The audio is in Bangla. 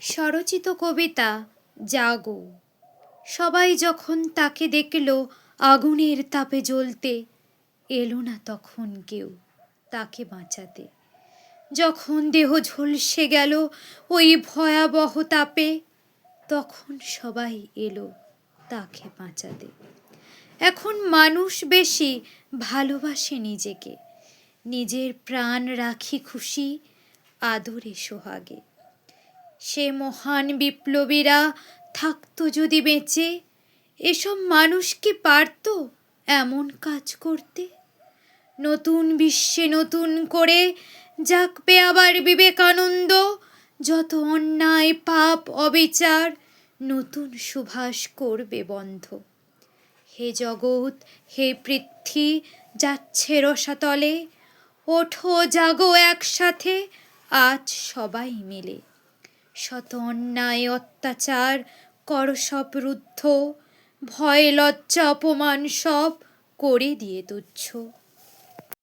স্বরচিত কবিতা জাগো। সবাই যখন তাকে দেখল আগুনের তাপে জ্বলতে, এলো না তখন কেউ তাকে বাঁচাতে। যখন দেহ ঝলসে গেল ওই ভয়াবহ তাপে, তখন সবাই এলো তাকে বাঁচাতে। এখন মানুষ বেশি ভালোবাসে নিজেকে, নিজের প্রাণ রাখি খুশি আদরে সোহাগে। সে মহান বিপ্লবীরা থাকতো যদি বেঁচে, এসব মানুষ কি পারতো এমন কাজ করতে? নতুন বিশ্বে নতুন করে জাগবে আবার বিবেকানন্দ, যত অন্যায় পাপ অবিচার নতুন সুভাষ করবে বন্ধ। হে জগৎ হে পৃথ্বী যাচ্ছে রসাতলে, ওঠো জাগো একসাথে আজ সবাই মিলে। শত অন্যায় অত্যাচার কর সব রুদ্ধ, ভয় লজ্জা অপমান সব করে দিয়ে তুচ্ছ।